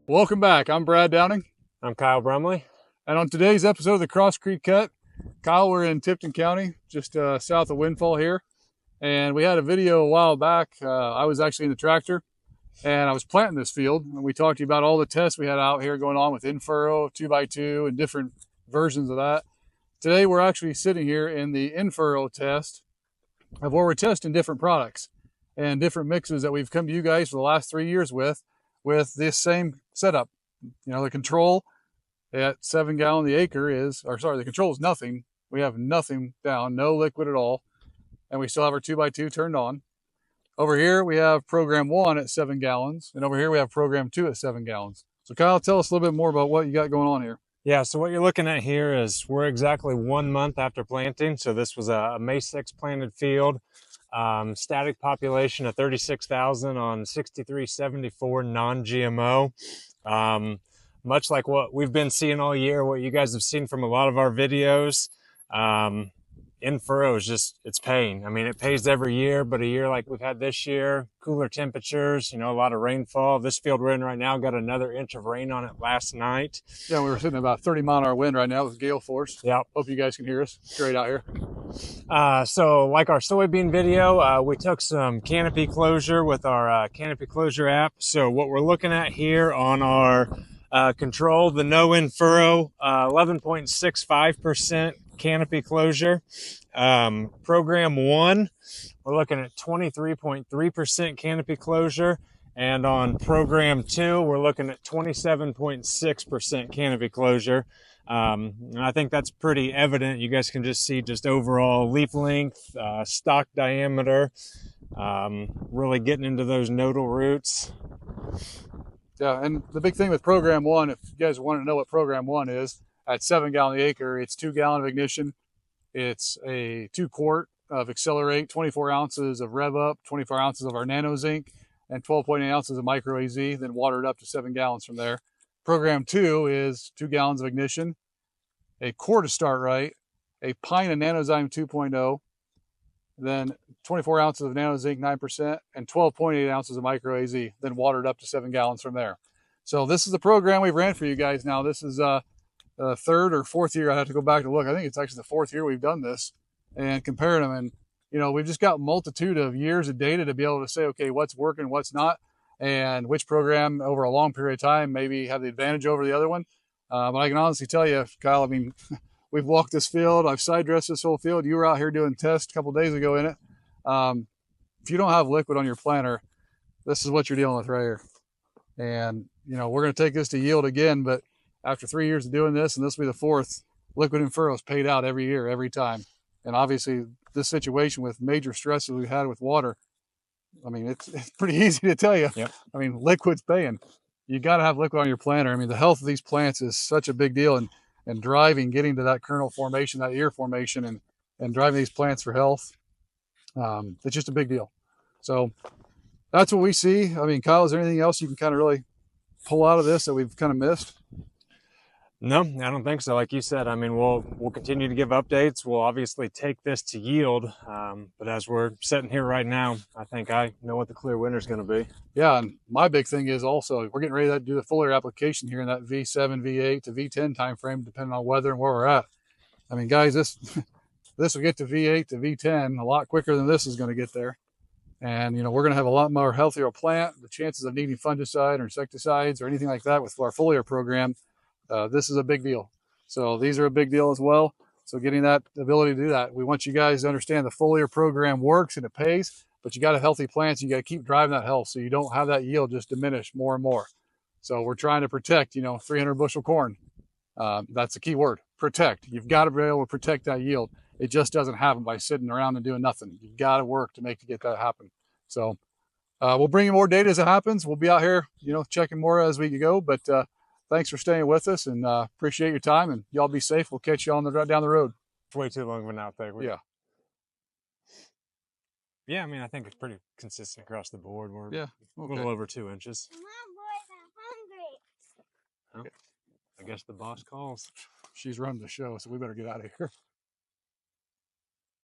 Welcome back. I'm Brad Downing. I'm Kyle Brumley. And on today's episode of the Cross Creek Cut, Kyle, we're in Tipton County, just south of Windfall here. And we had a video a while back. I was actually in the tractor and I was planting this field. And we talked to you about all the tests we had out here going on with in-furrow, 2x2, and different versions of that. Today, we're actually sitting here in the in-furrow test of where we're testing different products and different mixes that we've come to you guys for the last 3 years with this same setup. You know, the control at 7 gallon the acre is, or sorry, the control is nothing. We have nothing down, no liquid at all. And we still have our 2x2 turned on. Over here, we have program 1 at 7 gallons. And over here, we have program 2 at 7 gallons. So Kyle, tell us a little bit more about what you got going on here. Yeah, so what you're looking at here is we're exactly 1 month after planting. So this was a May 6th planted field. Static population of 36,000 on 6374 non-GMO. Much like what we've been seeing all year, what you guys have seen from a lot of our videos, in-furrow is just, it's paying. I mean, it pays every year, but a year like we've had this year, cooler temperatures, you know, a lot of rainfall. This field we're in right now got another inch of rain on it last night. Yeah, we were sitting at about 30-mile-an-hour wind right now with gale force. Yeah. Hope you guys can hear us. It's great out here. So like our soybean video, we took some canopy closure with our canopy closure app. So what we're looking at here on our control, the no in-furrow, 11.65% canopy closure. Program 1, we're looking at 23.3% canopy closure. And on program 2, we're looking at 27.6% canopy closure. And I think that's pretty evident. You guys can just see just overall leaf length, stalk diameter, really getting into those nodal roots. Yeah, and the big thing with program 1, if you guys want to know what program 1 is, at 7 gallon the acre, it's 2 gallon of ignition. It's a 2 quart of accelerate, 24 ounces of rev up, 24 ounces of our nano zinc, and 12.8 ounces of micro AZ, then watered up to 7 gallons from there. Program 2 is 2 gallons of ignition, a quart of start right, a pint of nanozyme 2.0, then 24 ounces of nano zinc 9%, and 12.8 ounces of micro AZ, then watered up to 7 gallons from there. So this is the program we've ran for you guys now. This is third or fourth year. I have to go back to look. I think it's actually the 4th year we've done this and comparing them. And, you know, we've just got a multitude of years of data to be able to say, okay, what's working, what's not, and which program over a long period of time maybe have the advantage over the other one. But I can honestly tell you, Kyle, I mean, we've walked this field. I've side dressed this whole field. You were out here doing tests a couple days ago in it. If you don't have liquid on your planter, this is what you're dealing with right here. And, you know, we're going to take this to yield again, but after 3 years of doing this, and this will be the 4th, liquid in-furrow is paid out every year, every time. And obviously, this situation with major stresses we've had with water, I mean, it's pretty easy to tell you. Yep. I mean, liquid's paying. You got to have liquid on your planter. I mean, the health of these plants is such a big deal, and driving, getting to that kernel formation, that ear formation, and driving these plants for health, it's just a big deal. So that's what we see. I mean, Kyle, is there anything else you can kind of really pull out of this that we've kind of missed? No, I don't think so. Like you said, I mean, we'll continue to give updates. We'll obviously take this to yield. But as we're sitting here right now, I think I know what the clear winner is going to be. Yeah, and my big thing is also we're getting ready to do the foliar application here in that V7, V8 to V10 time frame, depending on weather and where we're at. I mean, guys, this will get to V8 to V10 a lot quicker than this is going to get there. And, you know, we're going to have a lot more healthier plant. The chances of needing fungicide or insecticides or anything like that with our foliar program, this is a big deal. So these are a big deal as well. So getting that ability to do that, we want you guys to understand the foliar program works and it pays, but you got a healthy plants. You got to keep driving that health so you don't have that yield just diminish more and more. So we're trying to protect, you know, 300 bushel corn. That's the key word, protect. You've got to be able to protect that yield. It just doesn't happen by sitting around and doing nothing. You've got to work to get that happen. So we'll bring you more data as it happens. We'll be out here, you know, checking more as we go, but thanks for staying with us, and appreciate your time, and y'all be safe. We'll catch you on down the road. It's way too long of an outtake. Yeah. Yeah, I mean, I think it's pretty consistent across the board. We're okay. A little over 2 inches. Come on, boys, I'm hungry. Well, I guess the boss calls. She's running the show, so we better get out of here.